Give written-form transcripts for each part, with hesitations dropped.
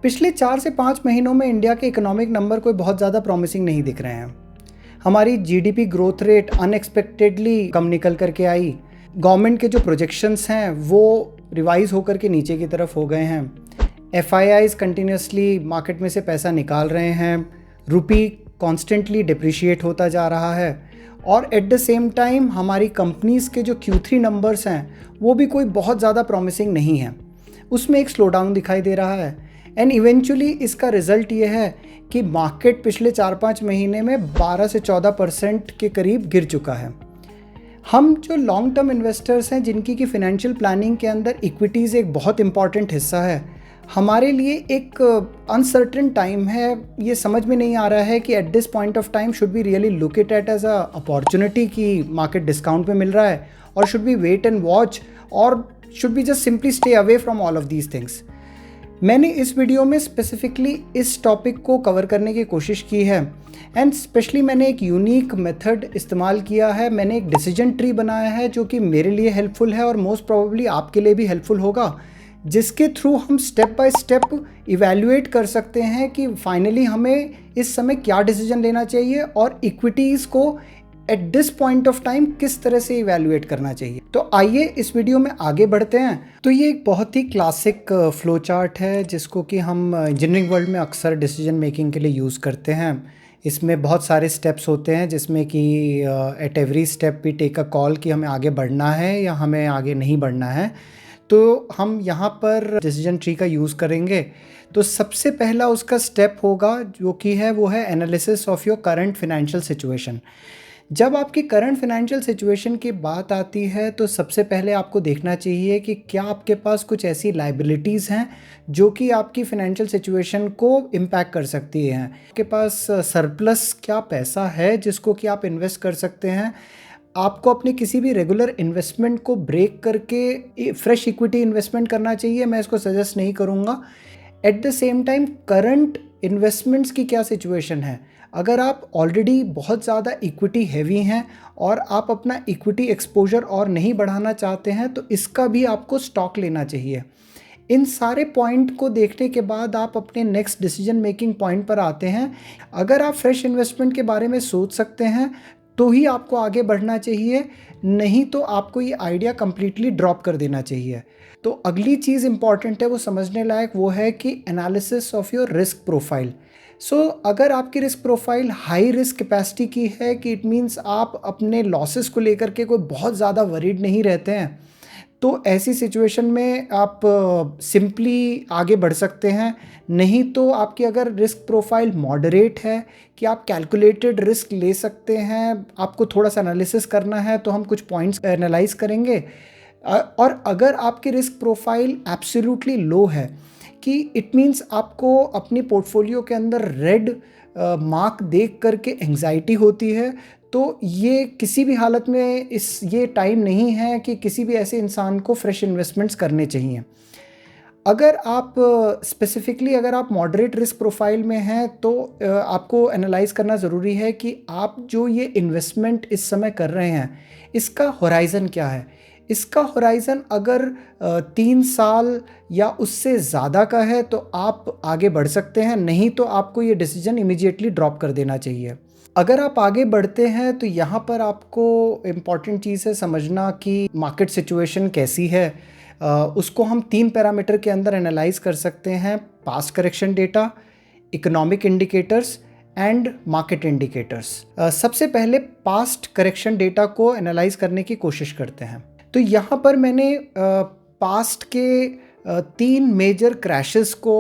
पिछले 4 से 5 महीनों में इंडिया के इकोनॉमिक नंबर कोई बहुत ज़्यादा प्रॉमिसिंग नहीं दिख रहे हैं। हमारी जीडीपी ग्रोथ रेट अनएक्सपेक्टेडली कम निकल करके आई। गवर्नमेंट के जो प्रोजेक्शंस हैं वो रिवाइज होकर के नीचे की तरफ हो गए हैं। एफआईआईज कंटिन्यूसली मार्केट में से पैसा निकाल रहे हैं। रुपी कॉन्स्टेंटली डिप्रिशिएट होता जा रहा है और एट द सेम टाइम हमारी कंपनीज़ के जो Q3 नंबर्स हैं वो भी कोई बहुत ज़्यादा प्रॉमिसिंग नहीं है। उसमें एक स्लो डाउन दिखाई दे रहा है एंड इवेंचुअली इसका रिज़ल्ट ये है कि मार्केट पिछले 4-5 महीने में 12 से 14% के करीब गिर चुका है। हम जो लॉन्ग टर्म इन्वेस्टर्स हैं जिनकी कि फ़ाइनेंशियल प्लानिंग के अंदर इक्विटीज़ एक बहुत इंपॉर्टेंट हिस्सा है, हमारे लिए एक अनसर्टेन टाइम है। ये समझ में नहीं आ रहा है कि at this point of time should be really look it at as a opportunity कि मार्केट डिस्काउंट पे मिल रहा है, और should be wait and watch, और should be just simply stay away from all of these things. मैंने इस video में स्पेसिफिकली इस टॉपिक को कवर करने की कोशिश की है एंड स्पेशली मैंने एक यूनिक मेथड इस्तेमाल किया है। मैंने एक डिसीजन ट्री बनाया है जो कि मेरे लिए हेल्पफुल है और मोस्ट प्रोबेबली आपके लिए भी हेल्पफुल होगा, जिसके थ्रू हम स्टेप बाय स्टेप इवैल्यूएट कर सकते हैं कि फाइनली हमें इस समय क्या डिसीजन लेना चाहिए और इक्विटीज़ को eight this point of time किस तरह से इवैल्यूएट करना चाहिए। तो आइए इस वीडियो में आगे बढ़ते हैं। तो ये एक बहुत ही क्लासिक फ्लो चार्ट है जिसको कि हम इंजीनियरिंग वर्ल्ड में अक्सर डिसीजन मेकिंग के लिए यूज़ करते हैं। इसमें बहुत सारे स्टेप्स होते हैं जिसमें कि at every step we take a call कि हमें आगे बढ़ना है या हमें आगे नहीं बढ़ना है। तो हम यहाँ पर डिसीजन ट्री का यूज़ करेंगे। तो सबसे पहला उसका स्टेप होगा जो कि है वो है analysis of your current financial situation. जब आपकी करंट फाइनेंशियल सिचुएशन की बात आती है तो सबसे पहले आपको देखना चाहिए कि क्या आपके पास कुछ ऐसी लाइबिलिटीज़ हैं जो कि आपकी फाइनेंशियल सिचुएशन को इम्पैक्ट कर सकती हैं। आपके पास सरप्लस क्या पैसा है जिसको कि आप इन्वेस्ट कर सकते हैं। आपको अपने किसी भी रेगुलर इन्वेस्टमेंट को ब्रेक करके फ्रेश इक्विटी इन्वेस्टमेंट करना चाहिए, मैं इसको सजेस्ट नहीं करूँगा। Eight the same time current investments की क्या सिचुएशन है। अगर आप ऑलरेडी बहुत ज़्यादा इक्विटी हैवी हैं और आप अपना इक्विटी एक्सपोजर और नहीं बढ़ाना चाहते हैं तो इसका भी आपको स्टॉक लेना चाहिए। इन सारे पॉइंट को देखने के बाद आप अपने नेक्स्ट डिसीजन मेकिंग पॉइंट पर आते हैं। अगर आप फ्रेश इन्वेस्टमेंट के बारे में सोच सकते हैं तो ही आपको आगे बढ़ना चाहिए, नहीं तो आपको ये आइडिया कंप्लीटली ड्रॉप कर देना चाहिए। तो अगली चीज़ इंपॉर्टेंट है वो समझने लायक, वो है कि analysis of your risk profile. अगर आपकी risk profile high risk capacity की है कि इट मीन्स आप अपने लॉसेस को लेकर के कोई बहुत ज़्यादा वरीड नहीं रहते हैं, तो ऐसी सिचुएशन में आप सिंपली आगे बढ़ सकते हैं। नहीं तो आपकी अगर रिस्क प्रोफाइल मॉडरेट है कि आप कैलकुलेटेड रिस्क ले सकते हैं, आपको थोड़ा सा एनालिसिस करना है, तो हम कुछ पॉइंट्स एनालाइज करेंगे। और अगर आपकी रिस्क प्रोफाइल एब्सोल्युटली लो है कि इट मीन्स आपको अपनी पोर्टफोलियो के अंदर रेड मार्क देख करके एंग्जाइटी होती है, तो ये किसी भी हालत में ये टाइम नहीं है कि किसी भी ऐसे इंसान को फ्रेश इन्वेस्टमेंट्स करने चाहिए। अगर आप स्पेसिफिकली अगर आप मॉडरेट रिस्क प्रोफाइल में हैं तो आपको एनालाइज करना ज़रूरी है कि आप जो ये इन्वेस्टमेंट इस समय कर रहे हैं इसका होराइज़न क्या है। इसका होराइज़न अगर 3 साल या उससे ज़्यादा का है तो आप आगे बढ़ सकते हैं, नहीं तो आपको ये डिसीजन इमीडिएटली ड्रॉप कर देना चाहिए। अगर आप आगे बढ़ते हैं तो यहाँ पर आपको इम्पॉर्टेंट चीज़ है समझना कि मार्केट सिचुएशन कैसी है। उसको हम 3 पैरामीटर के अंदर एनालाइज कर सकते हैं: past correction data, economic indicators and market indicators. सबसे पहले पास्ट करेक्शन डेटा को एनालाइज करने की कोशिश करते हैं। तो यहाँ पर मैंने पास्ट के 3 मेजर क्रैशेस को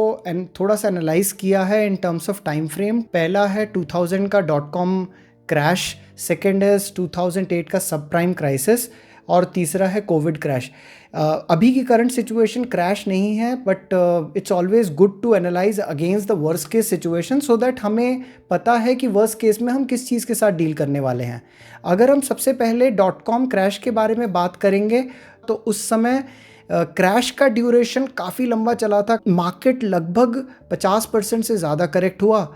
थोड़ा सा एनालाइज किया है in terms of time frame. पहला है 2000 का .com क्रैश, सेकेंड है 2008 का सब प्राइम क्राइसिस, और तीसरा है कोविड क्रैश। अभी की करंट सिचुएशन क्रैश नहीं है, but it's always good to analyse against the worst case situation so that हमें पता है कि वर्स्ट केस में हम किस चीज़ के साथ डील करने वाले हैं। अगर हम सबसे पहले .com क्रैश के बारे में बात करेंगे तो उस समय क्रैश का ड्यूरेशन काफ़ी लंबा चला था। मार्केट लगभग 50% से ज़्यादा करेक्ट हुआ,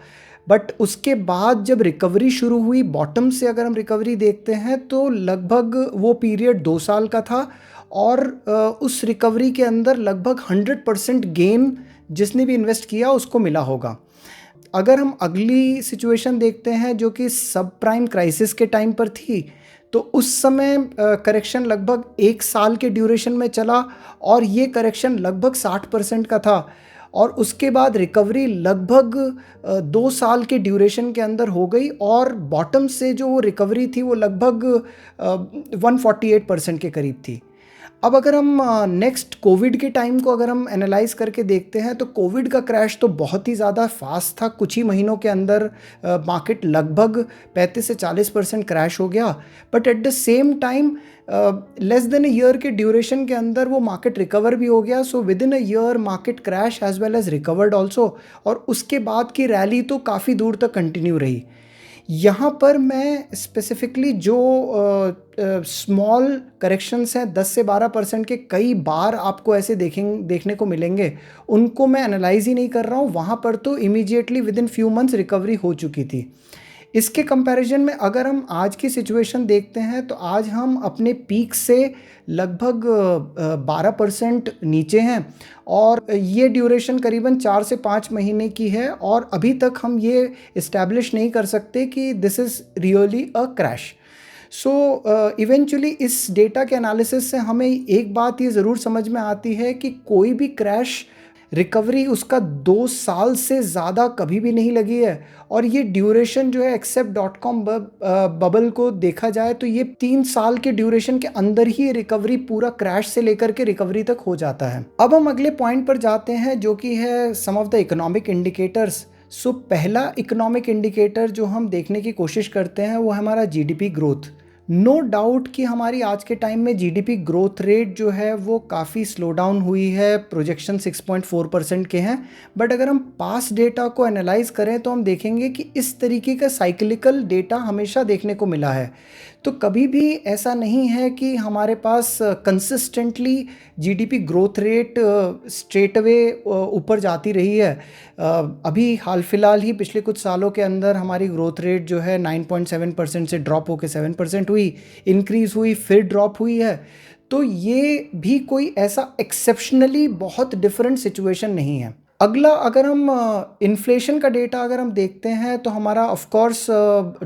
बट उसके बाद जब रिकवरी शुरू हुई, बॉटम से अगर हम रिकवरी देखते हैं तो लगभग वो पीरियड 2 साल का था, और उस रिकवरी के अंदर लगभग 100% गेन जिसने भी इन्वेस्ट किया उसको मिला होगा। अगर हम अगली सिचुएशन देखते हैं जो कि सब प्राइम क्राइसिस के टाइम पर थी, तो उस समय करेक्शन लगभग 1 साल के ड्यूरेशन में चला और ये करेक्शन लगभग 60% का था, और उसके बाद रिकवरी लगभग 2 साल के ड्यूरेशन के अंदर हो गई, और बॉटम से जो रिकवरी थी वो लगभग 148% के करीब थी। अब अगर हम नेक्स्ट कोविड के टाइम को अगर हम एनालाइज करके देखते हैं, तो कोविड का क्रैश तो बहुत ही ज़्यादा फास्ट था। कुछ ही महीनों के अंदर मार्केट लगभग 35 से 40% क्रैश हो गया, but at the same time less than a year के ड्यूरेशन के अंदर वो मार्केट रिकवर भी हो गया। So within a year market crash as well as recovered also, और उसके बाद की रैली तो काफ़ी दूर तक कंटिन्यू रही। यहाँ पर मैं स्पेसिफिकली जो स्मॉल करेक्शंस हैं 10 से 12% के, कई बार आपको ऐसे देखने को मिलेंगे, उनको मैं एनालाइज ही नहीं कर रहा हूँ। वहाँ पर तो immediately with in few months recovery हो चुकी थी। इसके कंपैरिजन में अगर हम आज की सिचुएशन देखते हैं, तो आज हम अपने पीक से लगभग 12% नीचे हैं, और ये ड्यूरेशन करीबन 4 से 5 महीने की है, और अभी तक हम ये इस्टेब्लिश नहीं कर सकते कि this is really a crash. So eventually इस डेटा के एनालिसिस से हमें एक बात ये ज़रूर समझ में आती है कि कोई भी क्रैश रिकवरी उसका 2 साल से ज़्यादा कभी भी नहीं लगी है, और ये ड्यूरेशन जो है एक्सेप्ट .com बबल को देखा जाए तो ये 3 साल के ड्यूरेशन के अंदर ही रिकवरी पूरा क्रैश से लेकर के रिकवरी तक हो जाता है। अब हम अगले पॉइंट पर जाते हैं जो कि है सम ऑफ द इकोनॉमिक इंडिकेटर्स। सो पहला इकोनॉमिक इंडिकेटर जो हम देखने की कोशिश करते हैं वो है हमारा जीडीपी ग्रोथ। नो डाउट कि हमारी आज के टाइम में जीडीपी ग्रोथ रेट जो है वो काफ़ी स्लो डाउन हुई है, प्रोजेक्शन 6.4% के हैं, बट अगर हम पास डेटा को एनालाइज करें तो हम देखेंगे कि इस तरीके का साइक्लिकल डेटा हमेशा देखने को मिला है। तो कभी भी ऐसा नहीं है कि हमारे पास consistently GDP growth rate straight away ऊपर जाती रही है। अभी हाल फिलहाल ही पिछले कुछ सालों के अंदर हमारी ग्रोथ रेट जो है 9.7% से ड्रॉप होकर 7% हुई, इंक्रीज़ हुई, फिर ड्रॉप हुई है। तो ये भी कोई ऐसा एक्सेप्शनली बहुत डिफरेंट सिचुएशन नहीं है। अगला अगर हम इन्फ्लेशन का डेटा अगर हम देखते हैं तो हमारा ऑफ कोर्स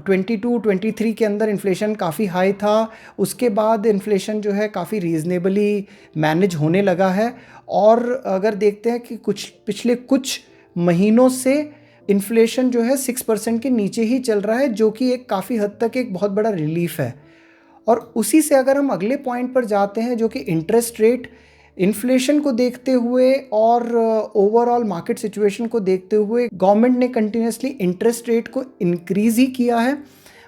22-23 के अंदर इन्फ्लेशन काफ़ी हाई था। उसके बाद इन्फ्लेशन जो है काफ़ी रीज़नेबली मैनेज होने लगा है, और अगर देखते हैं कि पिछले कुछ महीनों से इन्फ्लेशन जो है 6% के नीचे ही चल रहा है, जो कि एक काफ़ी हद तक एक बहुत बड़ा रिलीफ है। और उसी से अगर हम अगले पॉइंट पर जाते हैं जो कि इंटरेस्ट रेट, इन्फ्लेशन को देखते हुए और ओवरऑल मार्केट सिचुएशन को देखते हुए गवर्नमेंट ने कंटिन्यूसली इंटरेस्ट रेट को इंक्रीज़ ही किया है,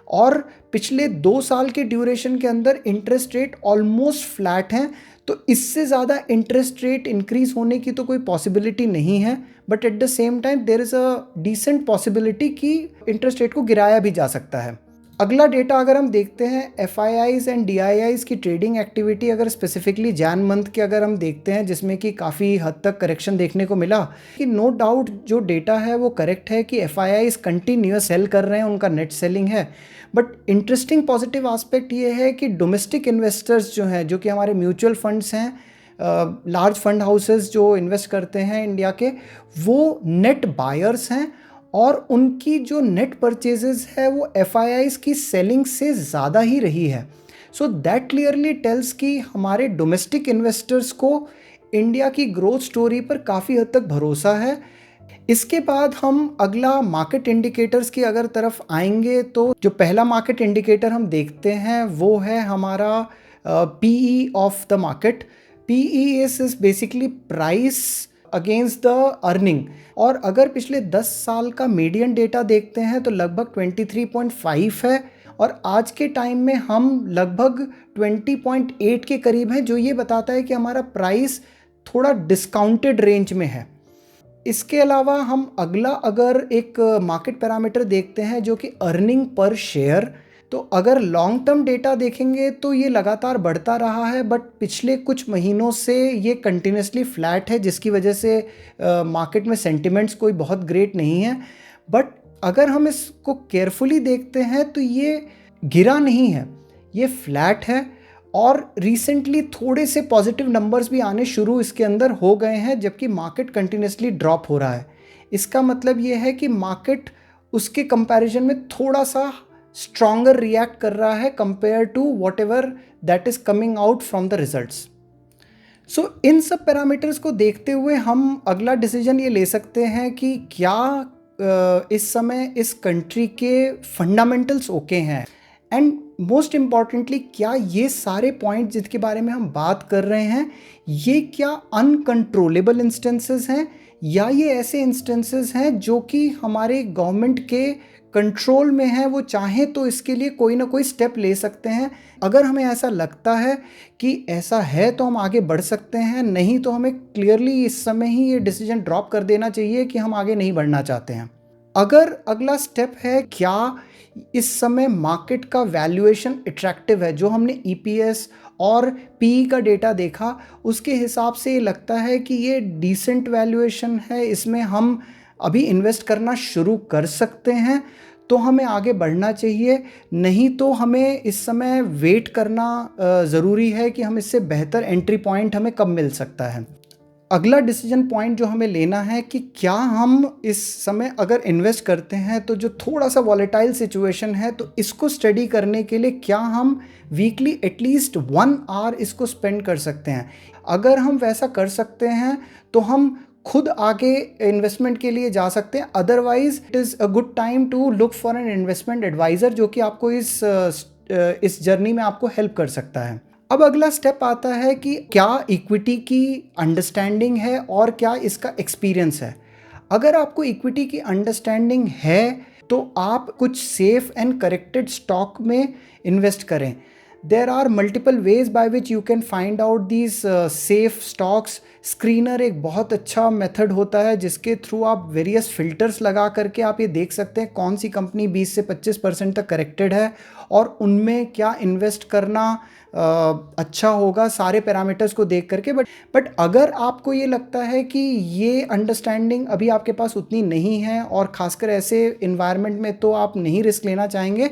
और पिछले 2 साल के ड्यूरेशन के अंदर इंटरेस्ट रेट ऑलमोस्ट फ्लैट हैं। तो इससे ज़्यादा इंटरेस्ट रेट इंक्रीज़ होने की तो कोई पॉसिबिलिटी नहीं है, but at the same time there is a decent possibility कि इंटरेस्ट रेट को गिराया भी जा सकता है। अगला डेटा अगर हम देखते हैं FIIs एंड DIIs की ट्रेडिंग एक्टिविटी, अगर स्पेसिफिकली जैन मंथ के अगर हम देखते हैं, जिसमें कि काफ़ी हद तक करेक्शन देखने को मिला, कि नो डाउट जो डेटा है वो करेक्ट है कि FIIs कंटिन्यूअस सेल कर रहे हैं, उनका नेट सेलिंग है। बट इंटरेस्टिंग पॉजिटिव एस्पेक्ट ये है कि डोमेस्टिक इन्वेस्टर्स जो हैं, जो कि हमारे म्यूचुअल फंड्स हैं, लार्ज फंड हाउसेस जो इन्वेस्ट करते हैं इंडिया के, वो नेट बायर्स हैं, और उनकी जो नेट परचेजेस है वो FIIs की सेलिंग से ज़्यादा ही रही है। सो दैट क्लियरली टेल्स कि हमारे डोमेस्टिक इन्वेस्टर्स को इंडिया की ग्रोथ स्टोरी पर काफ़ी हद तक भरोसा है। इसके बाद हम अगला मार्केट इंडिकेटर्स की अगर तरफ आएंगे, तो जो पहला मार्केट इंडिकेटर हम देखते हैं वो है हमारा PE of the market. PE is basically price against the earning, और अगर पिछले 10 साल का मीडियन डेटा देखते हैं तो लगभग 23.5 है, और आज के टाइम में हम लगभग 20.8 के करीब हैं, जो ये बताता है कि हमारा प्राइस थोड़ा डिस्काउंटेड रेंज में है। इसके अलावा हम अगला अगर एक मार्केट पैरामीटर देखते हैं जो कि अर्निंग पर शेयर, तो अगर लॉन्ग टर्म डेटा देखेंगे तो ये लगातार बढ़ता रहा है, बट पिछले कुछ महीनों से ये कंटिन्यूसली फ्लैट है, जिसकी वजह से मार्केट में सेंटिमेंट्स कोई बहुत ग्रेट नहीं है। बट अगर हम इसको केयरफुली देखते हैं तो ये गिरा नहीं है, ये फ्लैट है, और रिसेंटली थोड़े से पॉजिटिव नंबर्स भी आने शुरू इसके अंदर हो गए हैं, जबकि मार्केट कंटिन्यूसली ड्रॉप हो रहा है। इसका मतलब ये है कि मार्केट उसके कंपैरिजन में थोड़ा सा स्ट्रॉन्गर रिएक्ट कर रहा है compare to whatever that is coming out from the results. So इन सब पैरामीटर्स को देखते हुए हम अगला डिसीजन ये ले सकते हैं कि क्या इस समय इस कंट्री के फंडामेंटल्स ओके हैं, एंड मोस्ट इम्पॉर्टेंटली क्या ये सारे पॉइंट जिसके बारे में हम बात कर रहे हैं ये क्या अनकंट्रोलेबल इंस्टेंसेस हैं या ये ऐसे इंस्टेंसेस हैं जो कि हमारे गवर्नमेंट के कंट्रोल में है, वो चाहें तो इसके लिए कोई ना कोई स्टेप ले सकते हैं। अगर हमें ऐसा लगता है कि ऐसा है तो हम आगे बढ़ सकते हैं, नहीं तो हमें क्लियरली इस समय ही ये डिसीजन ड्रॉप कर देना चाहिए कि हम आगे नहीं बढ़ना चाहते हैं। अगर अगला स्टेप है क्या इस समय मार्केट का वैल्यूएशन अट्रैक्टिव है, जो हमने ईपीएस और पीई का डेटा देखा उसके हिसाब से ये लगता है कि ये डिसेंट वैल्यूएशन है, इसमें हम अभी इन्वेस्ट करना शुरू कर सकते हैं, तो हमें आगे बढ़ना चाहिए। नहीं तो हमें इस समय वेट करना ज़रूरी है कि हम इससे बेहतर एंट्री पॉइंट हमें कब मिल सकता है। अगला डिसीजन पॉइंट जो हमें लेना है कि क्या हम इस समय अगर इन्वेस्ट करते हैं तो जो थोड़ा सा वॉलेटाइल सिचुएशन है तो इसको स्टडी करने के लिए क्या हम वीकली एटलीस्ट 1 आवर इसको स्पेंड कर सकते हैं। अगर हम वैसा कर सकते हैं तो हम खुद आगे इन्वेस्टमेंट के लिए जा सकते हैं, otherwise it is a good time to look for an investment advisor जो कि आपको इस जर्नी में आपको हेल्प कर सकता है। अब अगला स्टेप आता है कि क्या इक्विटी की अंडरस्टैंडिंग है और क्या इसका एक्सपीरियंस है। अगर आपको इक्विटी की अंडरस्टैंडिंग है तो आप कुछ सेफ एंड करेक्टेड स्टॉक में इन्वेस्ट करें। There are multiple ways by which you can find out these safe stocks. Screener एक बहुत अच्छा मेथड होता है जिसके थ्रू आप वेरियस फिल्टर्स लगा करके आप ये देख सकते हैं कौन सी कंपनी 20 से 25% तक करेक्टेड है और उनमें क्या इन्वेस्ट करना अच्छा होगा, सारे पैरामीटर्स को देख करके। बट अगर आपको ये लगता है कि ये अंडरस्टैंडिंग अभी आपके पास उतनी नहीं है और ख़ासकर ऐसे इन्वायरमेंट में तो आप नहीं रिस्क लेना चाहेंगे,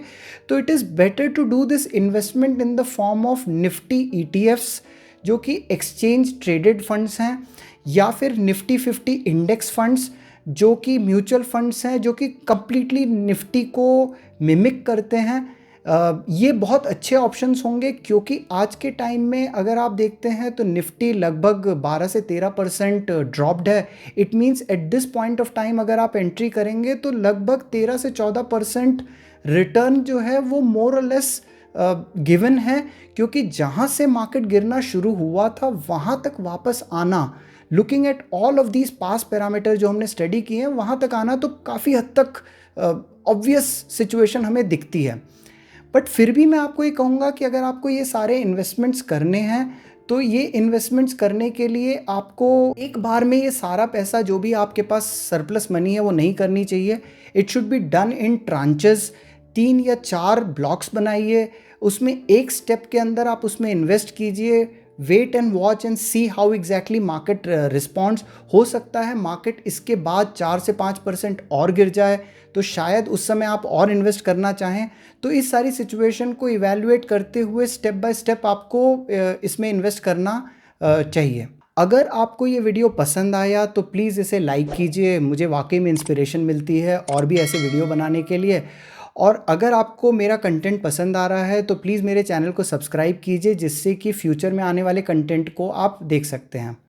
तो it is better to do this investment in the form of Nifty ETFs जो कि एक्सचेंज ट्रेडेड फंड्स हैं, या फिर निफ्टी 50 इंडेक्स फंड्स जो कि म्यूचुअल फंड्स हैं जो कि कम्प्लीटली निफ्टी को मिमिक करते हैं। ये बहुत अच्छे ऑप्शंस होंगे क्योंकि आज के टाइम में अगर आप देखते हैं तो निफ्टी लगभग 12 से 13% ड्रॉप्ड है। It means eight this point of time अगर आप एंट्री करेंगे तो लगभग 13 से 14% रिटर्न जो है वो मोर और लेस गिवन है, क्योंकि जहाँ से मार्केट गिरना शुरू हुआ था वहाँ तक वापस आना, looking at all of these past parameter जो हमने स्टडी किए हैं, वहाँ तक आना तो काफ़ी हद तक ऑब्वियस सिचुएशन हमें दिखती है। बट फिर भी मैं आपको ये कहूँगा कि अगर आपको ये सारे इन्वेस्टमेंट्स करने हैं तो ये इन्वेस्टमेंट्स करने के लिए आपको एक बार में ये सारा पैसा जो भी आपके पास सरप्लस मनी है वो नहीं करनी चाहिए। It should be done in tranches. 3 या 4 ब्लॉक्स बनाइए, उसमें एक स्टेप के अंदर आप उसमें इन्वेस्ट कीजिए। Wait and watch and see how exactly market responds. हो सकता है मार्केट इसके बाद 4 से 5% और गिर जाए तो शायद उस समय आप और इन्वेस्ट करना चाहें। तो इस सारी सिचुएशन को इवैल्यूएट करते हुए स्टेप बाय स्टेप आपको इसमें इन्वेस्ट करना चाहिए। अगर आपको ये वीडियो पसंद आया तो प्लीज़ इसे लाइक कीजिए, मुझे वाकई में इंस्पिरेशन मिलती है और भी ऐसे वीडियो बनाने के लिए। और अगर आपको मेरा कंटेंट पसंद आ रहा है तो प्लीज़ मेरे चैनल को सब्सक्राइब कीजिए जिससे कि फ्यूचर में आने वाले कंटेंट को आप देख सकते हैं।